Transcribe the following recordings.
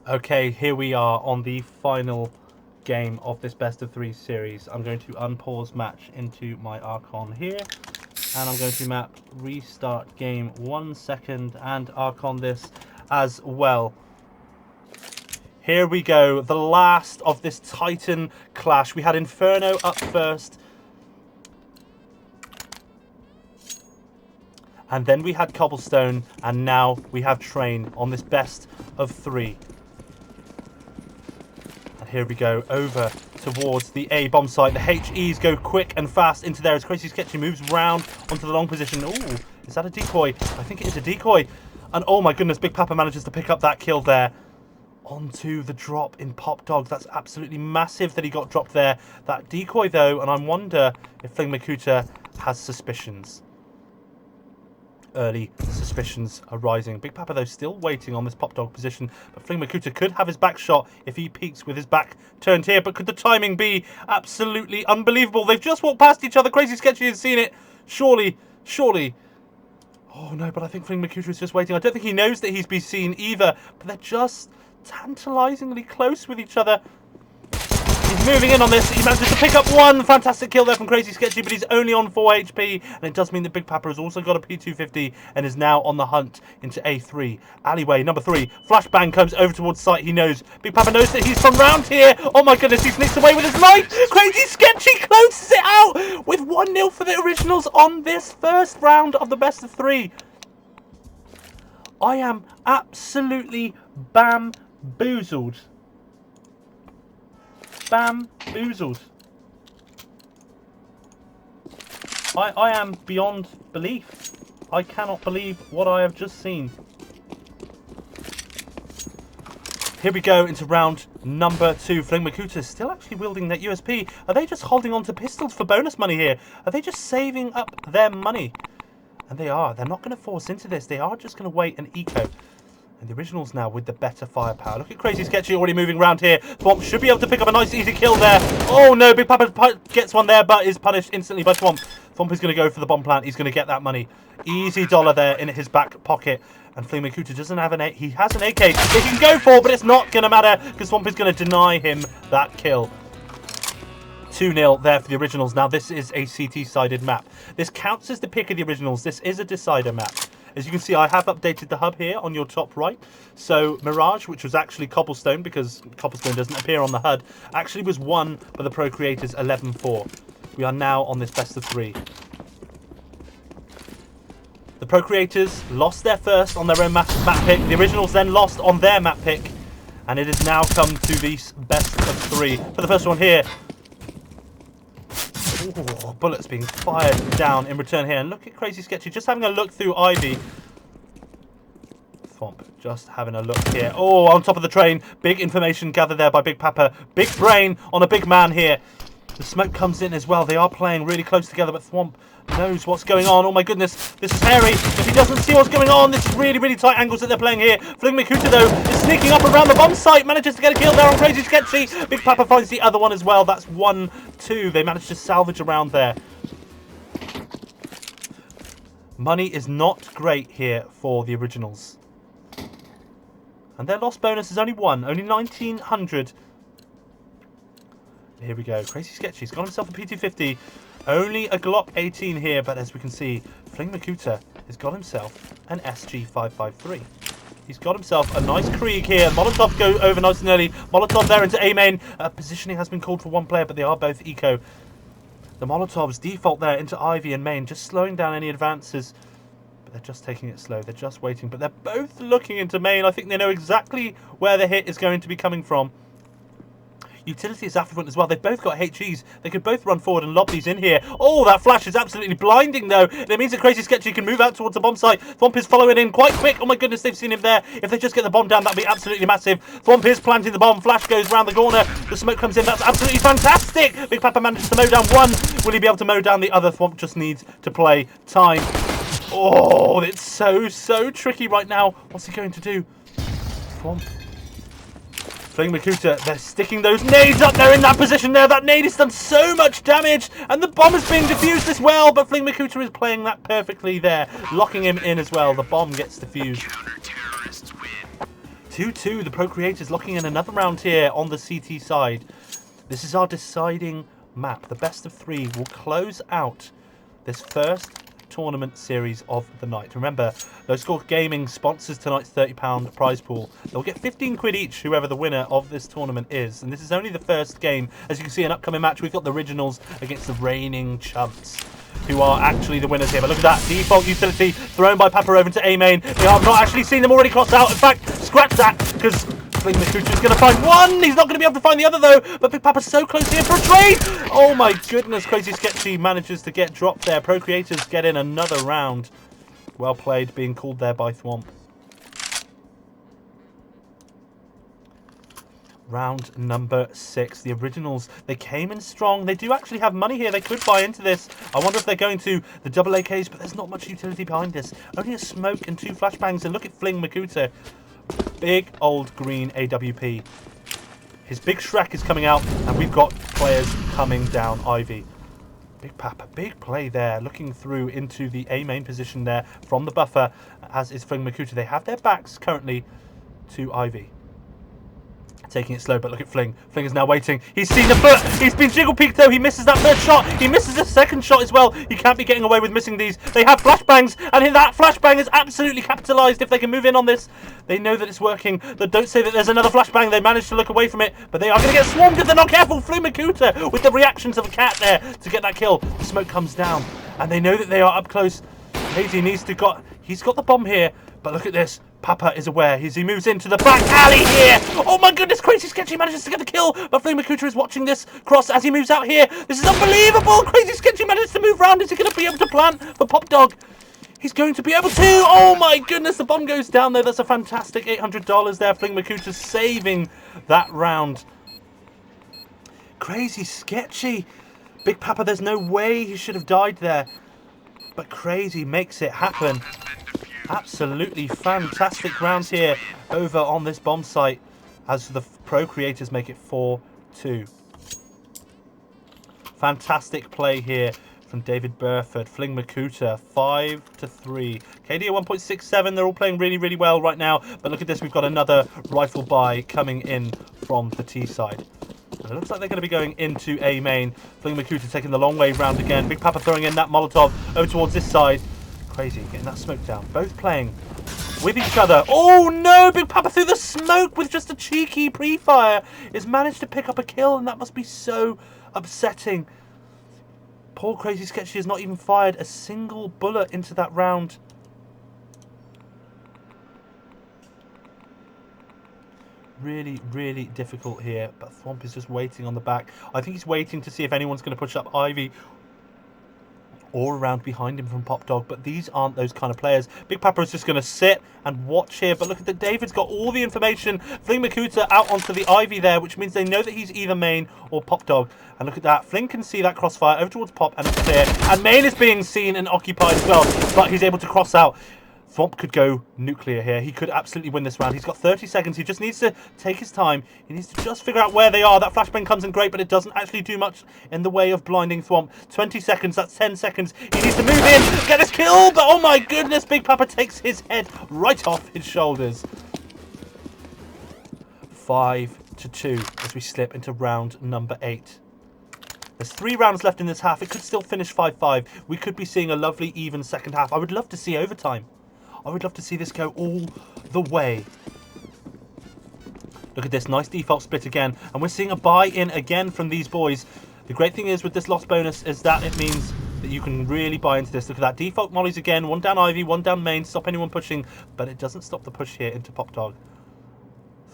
Okay, here we are on the final game of this best of three series. I'm going to unpause match into my Archon here, and I'm going to map restart game 1 second and Archon this as well. Here we go, the last of this Titan clash. We had Inferno up first, and then we had Cobblestone, and now we have Train on this best of three. And here we go, over towards the A bomb site. The HEs go quick and fast into there as Crazy Sketchy moves round onto the long position. Ooh, is that a decoy? I think it is a decoy. And oh my goodness, Big Papa manages to pick up that kill there. Onto the drop in Pop Dogs. That's absolutely massive that he got dropped there. That decoy though, and I wonder if Fling Makuta has suspicions. Early suspicions are rising. Big Papa though still waiting on this Pop Dog position, but Fling Makuta could have his back shot if he peeks with his back turned here. But could the timing be absolutely unbelievable? They've just walked past each other. Crazy Sketchy has seen it. Surely. Oh no, but I think Fling Makuta is just waiting. I don't think he knows that he's been seen either, but they're just tantalizingly close with each other. He's moving in on this. He manages to pick up one fantastic kill there from Crazy Sketchy, but he's only on 4 HP, and it does mean that Big Papa has also got a P250 and is now on the hunt into A3. Alleyway number 3. Flashbang comes over towards site. He knows. Big Papa knows that he's from round here. Oh my goodness, he sneaks away with his life. Crazy Sketchy closes it out with 1-0 for the Originals on this first round of the best of 3. I am absolutely bamboozled. Bamboozled. I am beyond belief. I cannot believe what I have just seen. Here we go into round number 2. Fling Makuta is still actually wielding that USP. Are they just holding on to pistols for bonus money here? Are they just saving up their money? And they are. They're not going to force into this. They are just going to wait and eco. And the Originals now with the better firepower. Look at Crazy Sketchy already moving around here. Thwomp should be able to pick up a nice easy kill there. Oh no, Big Papa gets one there, but is punished instantly by Thwomp. Thwomp is going to go for the bomb plant. He's going to get that money. Easy dollar there in his back pocket. And Fling Makuta doesn't have an AK. He has an AK that he can go for, but it's not going to matter because Thwomp is going to deny him that kill. 2-0 there for the Originals. Now this is a CT-sided map. This counts as the pick of the Originals. This is a decider map. As you can see, I have updated the hub here on your top right. So Mirage, which was actually Cobblestone, because Cobblestone doesn't appear on the HUD, actually was won by the Pro Creators 11-4. We are now on this best of 3. The Pro Creators lost their first on their own map pick. The Originals then lost on their map pick. And it has now come to the best of 3. For the first one here. Ooh, bullets being fired down in return here. And look at Crazy Sketchy just having a look through Ivy. Thwomp just having a look here. Oh, on top of the train. Big information gathered there by Big Papa. Big brain on a big man here. The smoke comes in as well. They are playing really close together, but Thwomp knows what's going on. Oh my goodness, this is hairy. If he doesn't see what's going on, this is really tight angles that they're playing here. Fling Makuta though is sneaking up around the bomb site, manages to get a kill there on Crazy Sketchy. Big Papa finds the other one as well. That's 1-2. They managed to salvage around there. Money is not great here for the Originals. And their loss bonus is only 1, only 1900. Here we go. Crazy Sketchy. He's got himself a P250. Only a Glock 18 here, but as we can see, Fling Makuta has got himself an SG553. He's got himself a nice Krieg here. Molotov go over nice and early. Molotov there into A main. Positioning has been called for one player, but they are both eco. The Molotovs default there into Ivy and main, just slowing down any advances. But they're just taking it slow. They're just waiting, but they're both looking into main. I think they know exactly where the hit is going to be coming from. Utility is affluent as well. They've both got HEs. They could both run forward and lob these in here. Oh, that flash is absolutely blinding, though. And it means that Crazy Sketchy can move out towards the bomb site. Thwomp is following in quite quick. Oh, my goodness, they've seen him there. If they just get the bomb down, that'd be absolutely massive. Thwomp is planting the bomb. Flash goes round the corner. The smoke comes in. That's absolutely fantastic. Big Papa manages to mow down one. Will he be able to mow down the other? Thwomp just needs to play time. Oh, it's so tricky right now. What's he going to do? Thwomp. Fling Makuta, they're sticking those nades up there in that position there. That nade has done so much damage. And the bomb is being defused as well. But Fling Makuta is playing that perfectly there. Locking him in as well. The bomb gets defused. 2-2, the Procreators locking in another round here on the CT side. This is our deciding map. The best of 3 will close out this first tournament series of the night. Remember, Low Score Gaming sponsors tonight's £30 prize pool. They'll get 15 quid each, whoever the winner of this tournament is. And this is only the first game. As you can see, an upcoming match, we've got the Originals against the reigning Chumps, who are actually the winners here. But look at that default utility thrown by Papa over to A main. We have not actually seen them already cross out. In fact, scratch that, because Fling Makuta is going to find one. He's not going to be able to find the other, though. But Big Papa's so close here for a trade. Oh, my goodness. Crazy Sketchy manages to get dropped there. Procreators get in another round. Well played, being called there by Thwomp. Round number 6. The Originals, they came in strong. They do actually have money here. They could buy into this. I wonder if they're going to the double AKs, but there's not much utility behind this. Only a smoke and 2 flashbangs. And look at Fling Makuta. Big old green AWP. His big Shrek is coming out, and we've got players coming down Ivy. Big Papa, big play there, looking through into the A main position there from the buffer, as is Fling Makuta. They have their backs currently to Ivy. Taking it slow, but look at Fling. Fling is now waiting. He's seen the foot. He's been jiggle peeked though. He misses that first shot. He misses the second shot as well. He can't be getting away with missing these. They have flashbangs, and that flashbang is absolutely capitalized. If they can move in on this, they know that it's working. They don't say that there's another flashbang. They manage to look away from it, but they are going to get swarmed if they're not careful. Fling Makuta with the reactions of a cat there to get that kill. The smoke comes down, and they know that they are up close. Hazy needs to he's got the bomb here, but look at this. Papa is aware as he moves into the back alley here. Oh my goodness, Crazy Sketchy manages to get the kill, but Fling Makuta is watching this cross as he moves out here. This is unbelievable. Crazy Sketchy manages to move round. Is he going to be able to plant for Pop Dog? He's going to be able to. Oh my goodness, the bomb goes down there. That's a fantastic $800 there. Fling Makuta saving that round. Crazy Sketchy. Big Papa, there's no way he should have died there. But Crazy makes it happen. Absolutely fantastic rounds here over on this bomb site as the Procreators make it 4-2. Fantastic play here from David Burford. Fling Makuta 5-3. KD 1.67. They're all playing really, really well right now. But look at this. We've got another rifle buy coming in from the T side. And it looks like they're going to be going into A main. Fling Makuta taking the long way round again. Big Papa throwing in that Molotov over towards this side. Crazy, getting that smoke down. Both playing with each other. Oh no! Big Papa through the smoke with just a cheeky pre-fire. Has managed to pick up a kill, and that must be so upsetting. Poor Crazy Sketchy has not even fired a single bullet into that round. Really, really difficult here. But Thwomp is just waiting on the back. I think he's waiting to see if anyone's going to push up Ivy or around behind him from Pop Dog, but these aren't those kind of players. Big Papa is just going to sit and watch here, but look at that. David's got all the information. Fling Makuta out onto the Ivy there, which means they know that he's either main or Pop Dog. And look at that. Fling can see that crossfire over towards Pop, and it's clear. And main is being seen and occupied as well, but he's able to cross out. Thwomp could go nuclear here. He could absolutely win this round. He's got 30 seconds. He just needs to take his time. He needs to just figure out where they are. That flashbang comes in great, but it doesn't actually do much in the way of blinding Thwomp. 20 seconds. That's 10 seconds. He needs to move in, get this kill, but oh my goodness, Big Papa takes his head right off his shoulders. 5-2 as we slip into round number 8. There's 3 rounds left in this half. It could still finish 5-5. We could be seeing a lovely even second half. I would love to see overtime. I would love to see this go all the way. Look at this, nice default split again. And we're seeing a buy-in again from these boys. The great thing is with this loss bonus is that it means that you can really buy into this. Look at that, default mollies again. 1 down Ivy, 1 down main. Stop anyone pushing, but it doesn't stop the push here into Pop Dog.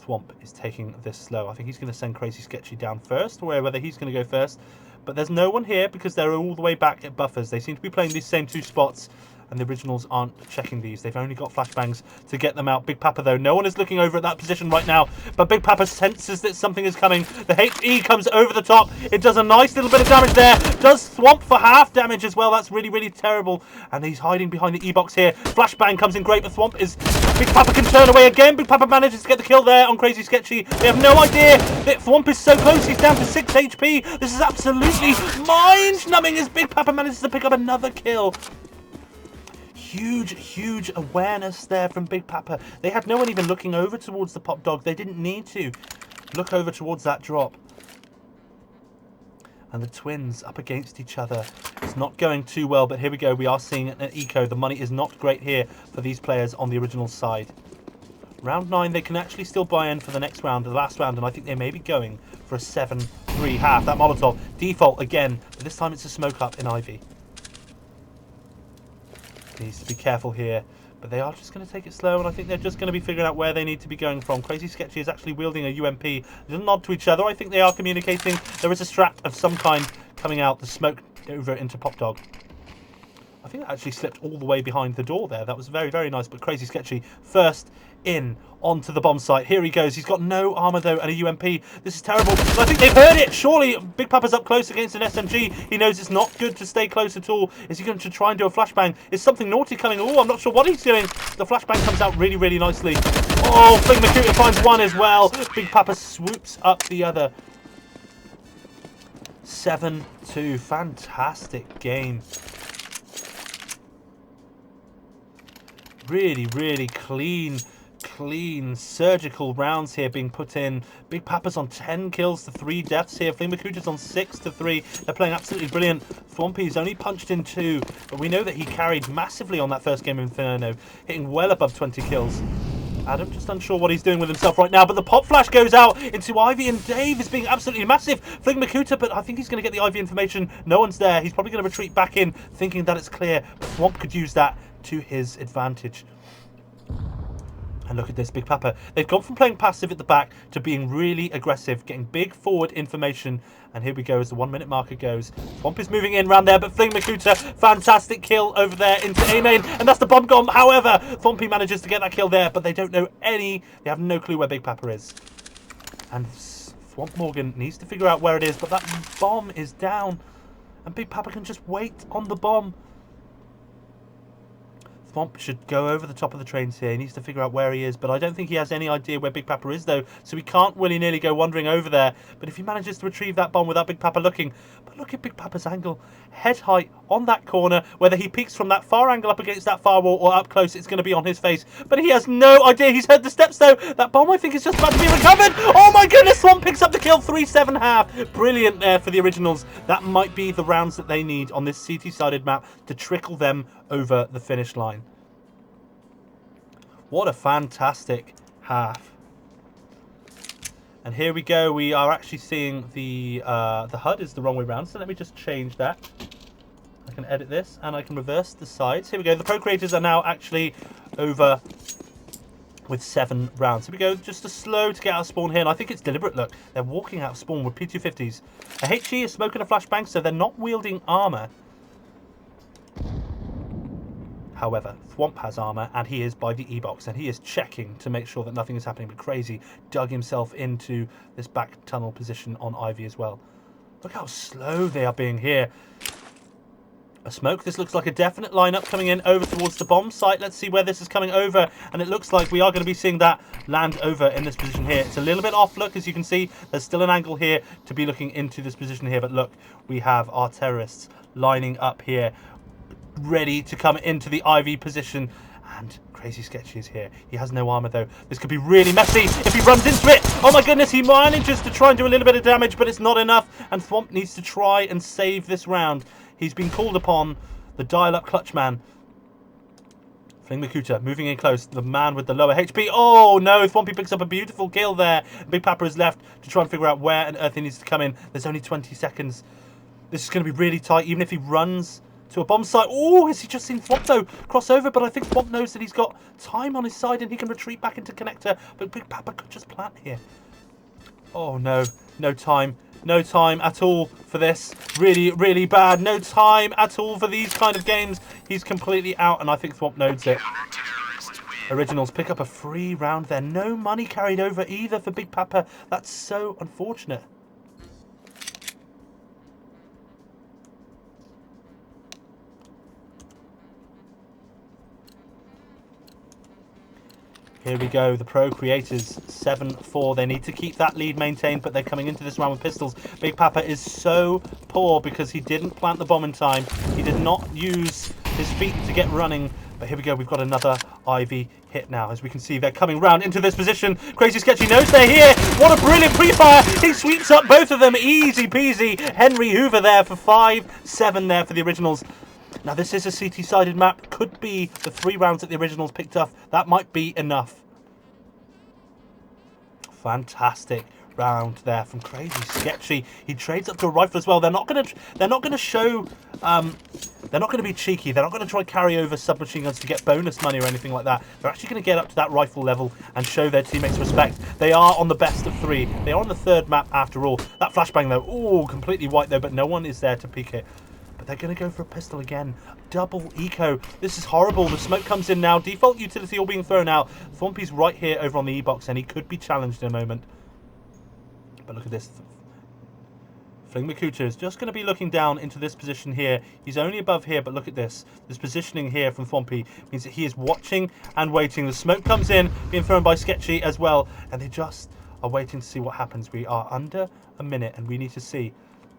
Thwomp is taking this slow. I think he's going to send Crazy Sketchy down first, or whether he's going to go first. But there's no one here because they're all the way back at buffers. They seem to be playing these same 2 spots. And the Originals aren't checking these. They've only got flashbangs to get them out. Big Papa, though, no one is looking over at that position right now. But Big Papa senses that something is coming. The HE comes over the top. It does a nice little bit of damage there. Does Thwomp for half damage as well. That's really, really terrible. And he's hiding behind the E-box here. Flashbang comes in great, but Thwomp is... Big Papa can turn away again. Big Papa manages to get the kill there on Crazy Sketchy. They have no idea that Thwomp is so close. He's down to 6 HP. This is absolutely mind-numbing as Big Papa manages to pick up another kill. Huge awareness there from Big Papa. They had no one even looking over towards the Pop Dog. They didn't need to look over towards that drop. And the twins up against each other. It's not going too well, but here we go. We are seeing an eco. The money is not great here for these players on the original side. Round 9, they can actually still buy in for the next round, the last round, and I think they may be going for a 7-3 half. That Molotov, default again, but this time it's a smoke up in Ivy. Needs to be careful here, but they are just going to take it slow, and I think they're just going to be figuring out where they need to be going from. Crazy Sketchy is actually wielding a UMP. They nod to each other. I think they are communicating. There is a strat of some kind coming out, the smoke over into Pop Dog. I think that actually slipped all the way behind the door there. That was very nice, but Crazy Sketchy first in onto the bomb site. Here he goes. He's got no armor though and a UMP. This is terrible. But I think they've heard it. Surely Big Papa's up close against an SMG. He knows it's not good to stay close at all. Is he going to try and do a flashbang? Is something naughty coming? Oh, I'm not sure what he's doing. The flashbang comes out really nicely. Oh, Fling Makuta finds one as well. Big Papa swoops up the other. 7-2. Fantastic game. Really clean surgical rounds here being put in. Big Papa's on 10 kills to 3 deaths here. Fling Makuta's on 6 to 3. They're playing absolutely brilliant. Thwompy's only punched in 2, but we know that he carried massively on that first game of Inferno, hitting well above 20 kills. Adam just unsure what he's doing with himself right now, but the pop flash goes out into Ivy, and Dave is being absolutely massive. Fling Makuta, but I think he's going to get the Ivy information. No one's there. He's probably going to retreat back in, thinking that it's clear, but Thwomp could use that to his advantage. And look at this, Big Papa. They've gone from playing passive at the back to being really aggressive, getting big forward information. And here we go as the 1 minute marker goes. Thwomp is moving in around there, but Fling Makuta, fantastic kill over there into A main. And that's the bomb gone. However, Thwompy manages to get that kill there, but they don't know they have no clue where Big Papa is. And Thwomp Morgan needs to figure out where it is, but that bomb is down. And Big Papa can just wait on the bomb. Thwomp should go over the top of the trains here. He needs to figure out where he is, but I don't think he has any idea where Big Papa is, though, so he can't willy-nilly go wandering over there. But if he manages to retrieve that bomb without Big Papa looking... But look at Big Papa's angle. Head height on that corner. Whether he peeks from that far angle up against that far wall or up close, it's going to be on his face. But he has no idea. He's heard the steps, though. That bomb, I think, is just about to be recovered. Oh, my goodness. Thwomp picks up the kill. 3-7 half. Brilliant there for the Originals. That might be the rounds that they need on this CT-sided map to trickle them over the finish line. What a fantastic half. And here we go. We are actually seeing the HUD is the wrong way around. So let me just change that. I can edit this and I can reverse the sides. Here we go. The Pro Creators are now actually over with 7 rounds. Here we go. Just a slow to get out of spawn here. And I think it's deliberate. Look, they're walking out of spawn with P250s. A HE is smoking a flashbang, so they're not wielding armor. However, Thwomp has armor, and he is by the E-box, and he is checking to make sure that nothing is happening. But Crazy dug himself into this back tunnel position on Ivy as well. Look how slow they are being here. A smoke. This looks like a definite lineup coming in over towards the bomb site. Let's see where this is coming over, and it looks like we are going to be seeing that land over in this position here. It's a little bit off look, as you can see. There's still an angle here to be looking into this position here, but look, we have our terrorists lining up here, ready to come into the Ivy position. And Crazy Sketchy is here. He has no armor though. This could be really messy if he runs into it. Oh my goodness, he manages to try and do a little bit of damage, but it's not enough. And Thwomp needs to try and save this round. He's been called upon, the dial-up clutch man. Fling Makuta moving in close. The man with the lower HP. Oh no, Thwompy picks up a beautiful kill there. Big Papa is left to try and figure out where on earth he needs to come in. There's only 20 seconds. This is going to be really tight, even if he runs to a bomb site. Oh, has he just seen Thwomp though cross over? But I think Thwomp knows that he's got time on his side and he can retreat back into connector. But Big Papa could just plant here. Oh no, no time. No time at all for this. Really bad. No time at all for these kind of games. He's completely out, and I think Thwomp knows it. Originals pick up a free round there. No money carried over either for Big Papa. That's so unfortunate. Here we go, the Pro Creators, 7-4. They need to keep that lead maintained, but they're coming into this round with pistols. Big Papa is so poor because he didn't plant the bomb in time. He did not use his feet to get running. But here we go, we've got another Ivy hit now. As we can see, they're coming round into this position. Crazy Sketchy knows they're here. What a brilliant pre-fire. He sweeps up both of them. Easy peasy. Henry Hoover there for 5-7 there for the Originals. Now, this is a CT-sided map. Could be the 3 rounds that the Originals picked up. That might be enough. Fantastic round there from Crazy Sketchy. He trades up to a rifle as well. They're not gonna show they're not gonna be cheeky. They're not gonna try to carry over submachine guns to get bonus money or anything like that. They're actually gonna get up to that rifle level and show their teammates respect. They are on the best of 3. They are on the 3rd map after all. That flashbang though, ooh, completely white though, but no one is there to peek it. But they're going to go for a pistol again. Double eco. This is horrible. The smoke comes in now. Default utility all being thrown out. Thwompy's right here over on the E-box, and he could be challenged in a moment. But look at this. Fling Makuta is just going to be looking down into this position here. He's only above here, but look at this. This positioning here from Thwompy means that he is watching and waiting. The smoke comes in, being thrown by Sketchy as well, and they just are waiting to see what happens. We are under a minute, and we need to see.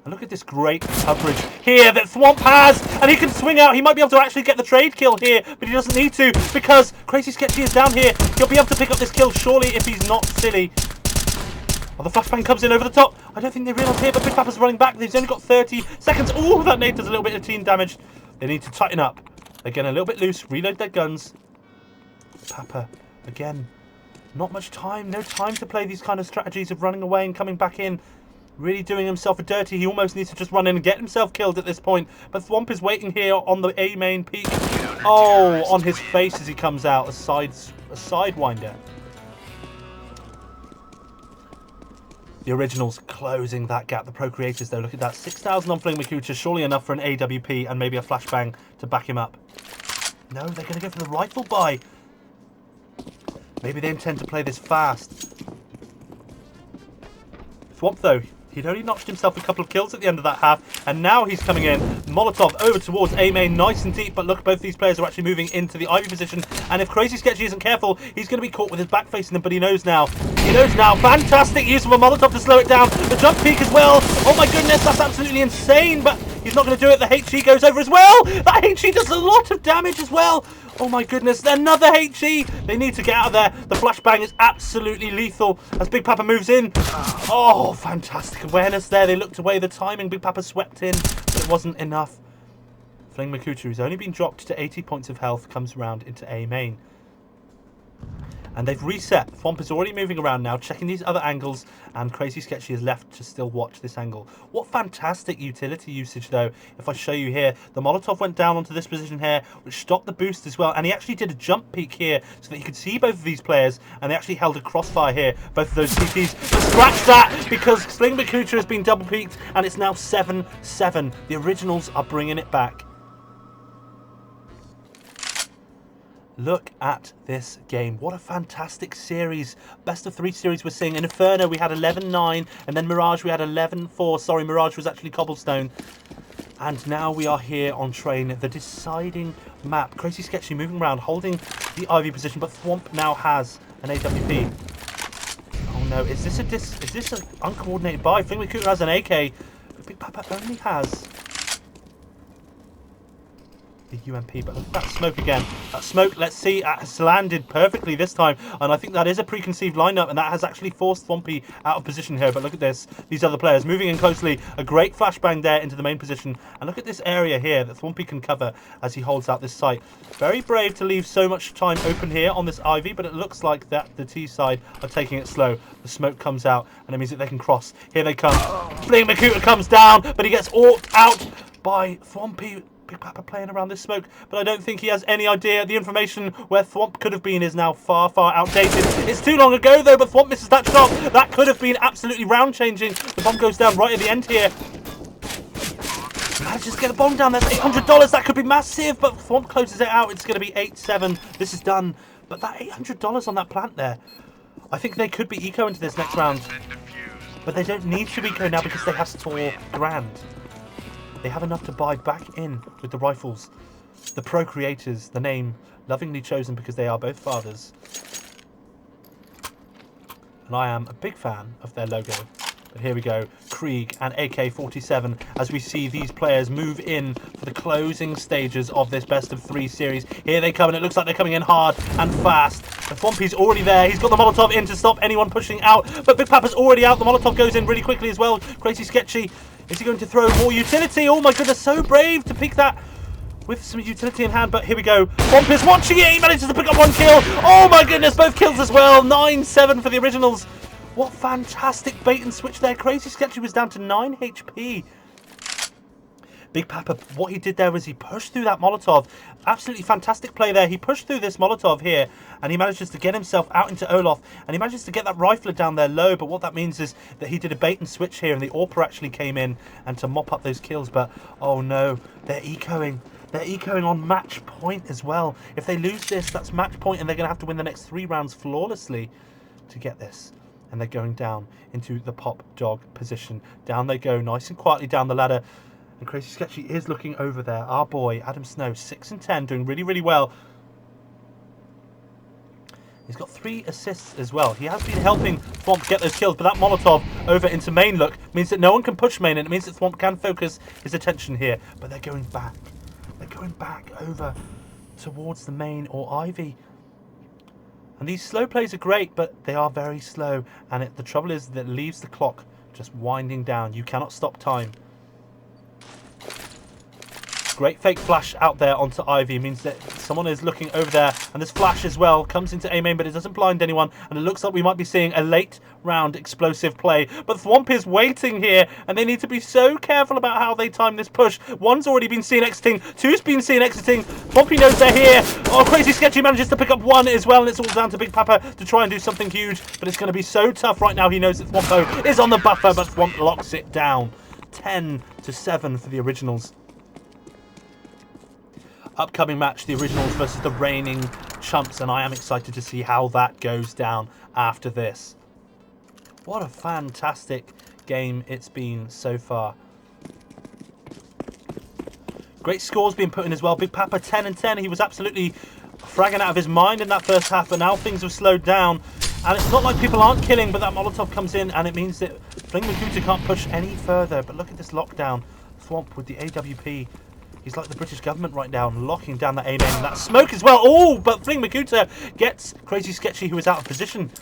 And look at this great coverage here that Thwomp has, and he can swing out. He might be able to actually get the trade kill here, but he doesn't need to because Crazy Sketchy is down here. He'll be able to pick up this kill surely if he's not silly. Oh, the flashbang comes in over the top. I don't think they realise here, but Big Papa's running back. He's only got 30 seconds. Oh, that nade does a little bit of team damage. They need to tighten up. They're getting a little bit loose. Reload their guns. Papa, again, not much time. No time to play these kind of strategies of running away and coming back in. Really doing himself a dirty. He almost needs to just run in and get himself killed at this point. But Thwomp is waiting here on the A main peak. Oh, on his face as he comes out. A sidewinder. The Originals closing that gap. The Procreators, though, look at that. 6,000 on Fling Makuta. Surely enough for an AWP and maybe a flashbang to back him up. No, they're going to go for the rifle buy. Maybe they intend to play this fast. Thwomp, though, he'd only notched himself a couple of kills at the end of that half, and now he's coming in. Molotov over towards A main, nice and deep, but look, both these players are actually moving into the Ivy position, and if Crazy Sketchy isn't careful, he's going to be caught with his back facing them, but he knows now. He knows now. Fantastic use of a Molotov to slow it down. The jump peak as well. Oh my goodness, that's absolutely insane, but he's not going to do it. The HE goes over as well. That HE does a lot of damage as well. Oh my goodness, another HE! They need to get out of there. The flashbang is absolutely lethal as Big Papa moves in. Oh, fantastic awareness there. They looked away. The timing, Big Papa swept in, but it wasn't enough. Fling Makuta, who's only been dropped to 80 points of health, comes around into A main. And they've reset. Thwomp is already moving around now, checking these other angles, and Crazy Sketchy is left to still watch this angle. What fantastic utility usage, though. If I show you here, the Molotov went down onto this position here, which stopped the boost as well, and he actually did a jump peek here so that you could see both of these players, and they actually held a crossfire here, both of those CTs. But scratch that, because Fling Makuta has been double peaked, and it's now 7-7. The Originals are bringing it back. Look at this game. What a fantastic series. Best of 3 series we're seeing. In Inferno, we had 11-9. And then Mirage, we had 11-4. Sorry, Mirage was actually Cobblestone. And now we are here on Train, the deciding map. Crazy Sketchy moving around, holding the Ivy position. But Thwomp now has an AWP. Oh no, is this an uncoordinated buy? Fling Makuta has an AK. But Big Papa only has the UMP, but look at that smoke again. That smoke, let's see, has landed perfectly this time, and I think that is a preconceived lineup, and that has actually forced Thwompy out of position here. But look at this, these other players moving in closely. A great flashbang there into the main position, and look at this area here that Thwompy can cover as he holds out this site. Very brave to leave so much time open here on this Ivy, but it looks like that the T side are taking it slow. The smoke comes out, and it means that they can cross. Here they come. Fling Makuta comes down, but he gets orked out by Thwompy. Big Papa playing around this smoke, but I don't think he has any idea. The information where Thwomp could have been is now far, far outdated. It's too long ago, though, but Thwomp misses that shot. That could have been absolutely round-changing. The bomb goes down right at the end here. Manages to get the bomb down. That's $800. That could be massive, but Thwomp closes it out. It's going to be 8-7. This is done. But that $800 on that plant there, I think they could be eco into this next round. But they don't need to eco now because they have $4 grand. They have enough to buy back in with the rifles. The Procreators, the name lovingly chosen because they are both fathers. And I am a big fan of their logo. But here we go, Krieg and AK-47 as we see these players move in for the closing stages of this best of 3 series. Here they come, and it looks like they're coming in hard and fast. The Thwompy's already there. He's got the Molotov in to stop anyone pushing out, but Big Papa's already out. The Molotov goes in really quickly as well. Crazy Sketchy. Is he going to throw more utility? Oh my goodness, so brave to pick that with some utility in hand, but here we go. Thwomp is watching it. He manages to pick up 1 kill. Oh my goodness, both kills as well. 9-7 for the Originals. What fantastic bait and switch there. Crazy Sketchy was down to 9 HP. Big Papa, what he did there was he pushed through that Molotov. Absolutely fantastic play there. He pushed through this Molotov here, and he manages to get himself out into Olaf, and he manages to get that rifler down there low, but what that means is that he did a bait and switch here, and the AWPer actually came in and to mop up those kills, but oh no, they're ecoing. They're ecoing on match point as well. If they lose this, that's match point, and they're going to have to win the next 3 rounds flawlessly to get this. And they're going down into the pop dog position. Down they go, nice and quietly down the ladder. And Crazy Sketchy is looking over there. Our boy, Adam Snow, 6 and 10, doing really, really well. He's got 3 assists as well. He has been helping Thwomp get those kills, but that Molotov over into main look means that no one can push main, and it means that Thwomp can focus his attention here. But they're going back. They're going back over towards the main or Ivy. And these slow plays are great, but they are very slow. And the trouble is that it leaves the clock just winding down. You cannot stop time. Great fake flash out there onto Ivy means that someone is looking over there, and this flash as well comes into A main, but it doesn't blind anyone, and it looks like we might be seeing a late round explosive play. But Thwomp is waiting here, and they need to be so careful about how they time this push. 1's already been seen exiting, 2's been seen exiting. Thwompy knows they're here. Oh, Crazy Sketchy manages to pick up 1 as well, and it's all down to Big Papa to try and do something huge, but it's going to be so tough right now. He knows that Thwompo is on the buffer, but Thwomp locks it down. 10-7 for the Originals. Upcoming match, the Originals versus the reigning chumps, and I am excited to see how that goes down after this. What a fantastic game it's been so far. Great scores being put in as well. Big Papa 10 and 10. He was absolutely fragging out of his mind in that first half, but now things have slowed down. And it's not like people aren't killing, but that Molotov comes in, and it means that Fling Makuta can't push any further. But look at this lockdown. Thwomp with the AWP. He's like the British government right now, locking down that A main and that smoke as well. Oh, but Fling Makuta gets Crazy Sketchy, who is out of position.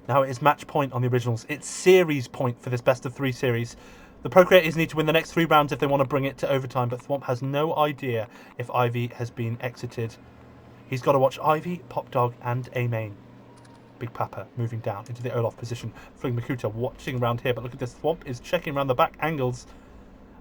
Now it is match point on the Originals. It's series point for this best of 3 series. The Procreators need to win the next 3 rounds if they want to bring it to overtime, but Thwomp has no idea if Ivy has been exited. He's got to watch Ivy, Pop Dog, and A main. Big Papa moving down into the Olaf position. Fling Makuta watching around here, but look at this. Thwomp is checking around the back angles.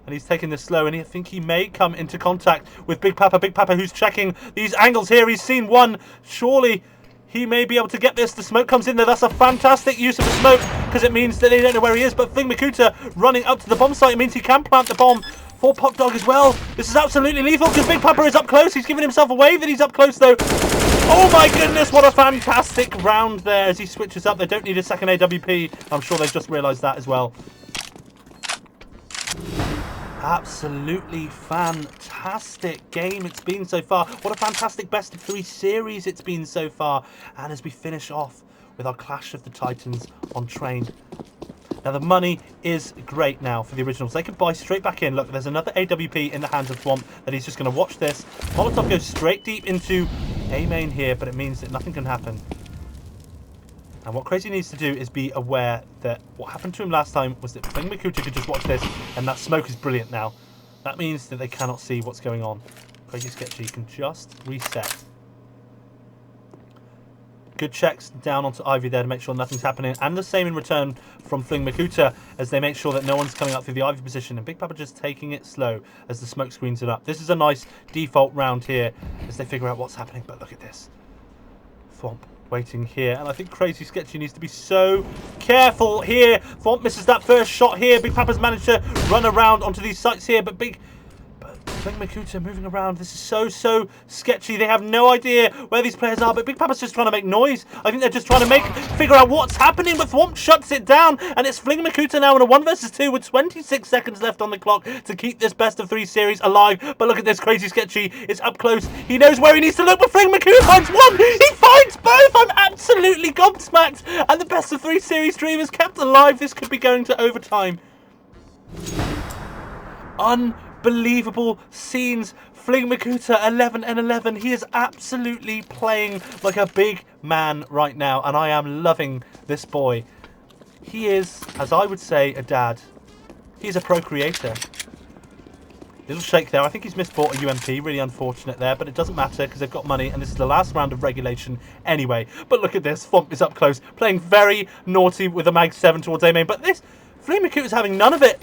And he's taking this slow, and I think he may come into contact with Big Papa. Big Papa who's checking these angles here. He's seen 1. Surely he may be able to get this. The smoke comes in there. That's a fantastic use of the smoke, because it means that they don't know where he is. But Fling Makuta running up to the bomb site. It means he can plant the bomb for Pop Dog as well. This is absolutely lethal, because Big Papa is up close. He's giving himself away that he's up close, though. Oh my goodness, what a fantastic round there as he switches up. They don't need a second AWP. I'm sure they've just realised that as well. Absolutely fantastic game it's been so far. What a fantastic best of 3 series it's been so far. And as we finish off with our Clash of the Titans on Train. Now the money is great now for the Originals. They can buy straight back in. Look, there's another AWP in the hands of Thwomp that he's just going to watch this. Molotov goes straight deep into A main here, but it means that nothing can happen. And what Crazy needs to do is be aware that what happened to him last time was that Fling Makuta could just watch this, and that smoke is brilliant now. That means that they cannot see what's going on. Crazy Sketchy can just reset. Good checks down onto Ivy there to make sure nothing's happening, and the same in return from Fling Makuta as they make sure that no one's coming up through the Ivy position, and Big Papa just taking it slow as the smoke screens it up. This is a nice default round here as they figure out what's happening, but look at this. Thwomp waiting here, and I think Crazy Sketchy needs to be so careful here. Thwomp misses that first shot here. Big Papa's managed to run around onto these sites here, but Fling Flink Makuta moving around. This is so sketchy. They have no idea where these players are, but Big Papa's just trying to make noise. I think they're just trying to figure out what's happening, but Thwomp shuts it down, and it's Flink Makuta now in a 1 versus 2 with 26 seconds left on the clock to keep this best of 3 series alive. But look at this, Crazy Sketchy is up close. He knows where he needs to look, but Flink Makuta finds one. He finds both. I'm absolutely gobsmacked, and the best of 3 series dream is kept alive. This could be going to overtime. Unbelievable scenes. Flink Makuta 11 and 11. He is absolutely playing like a big man right now, and I am loving this boy. He is, as I would say, a dad. He's a procreator. Little shake there. I think he's misbought a UMP. Really unfortunate there, but it doesn't matter because they've got money, and this is the last round of regulation anyway. But look at this. Thwomp is up close, playing very naughty with a Mag 7 towards A main, but this Flink Makuta is having none of it.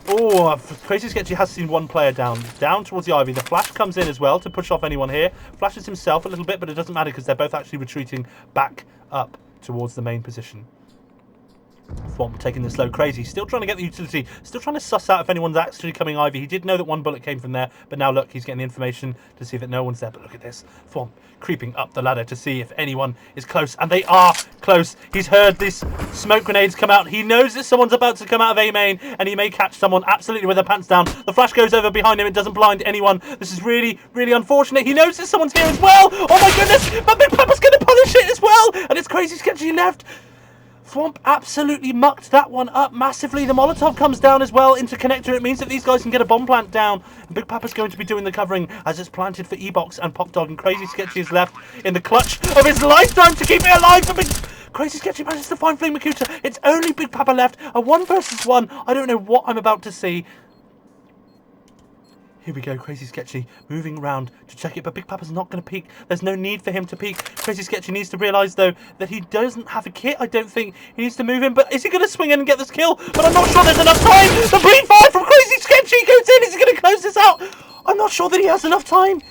Oh, Crazy Sketchy has seen one player down towards the Ivy. The Flash comes in as well to push off anyone here. Flashes himself a little bit, but it doesn't matter because they're both actually retreating back up towards the main position. Thwomp taking this slow. Crazy still trying to get the utility, still trying to suss out if anyone's actually coming Ivy. He did know that one bullet came from there, but now look, he's getting the information to see that no one's there. But look at this, Thwomp creeping up the ladder to see if anyone is close, and they are close. He's heard these smoke grenades come out. He knows that someone's about to come out of A main, and he may catch someone absolutely with their pants down. The Flash goes over behind him. It doesn't blind anyone. This is really unfortunate. He knows that someone's here as well. Oh my goodness, but Big Papa's going to punish it as well, and it's Crazy Sketchy left. Thwomp absolutely mucked that one up massively. The Molotov comes down as well into connector. It means that these guys can get a bomb plant down. And Big Papa's going to be doing the covering as it's planted for E-Box and Pop Dog. And Crazy Sketchy is left in the clutch of his lifetime to keep it alive. But Crazy Sketchy manages to find Flink Makuta. It's only Big Papa left. A 1 versus 1. I don't know what I'm about to see. Here we go, Crazy Sketchy moving around to check it, but Big Papa's not going to peek. There's no need for him to peek. Crazy Sketchy needs to realise, though, that he doesn't have a kit, I don't think. He needs to move in, but is he going to swing in and get this kill? But I'm not sure there's enough time. The pre-fire from Crazy Sketchy goes in. Is he going to close this out? I'm not sure that he has enough time.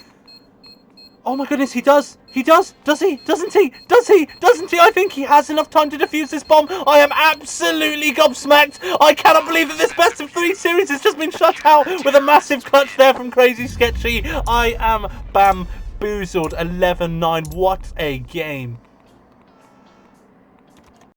Oh my goodness, he does. He does. Does he? Doesn't he? Does he? Doesn't he? I think he has enough time to defuse this bomb. I am absolutely gobsmacked. I cannot believe that this best of 3 series has just been shut out with a massive clutch there from Crazy Sketchy. I am bamboozled. 11-9. What a game.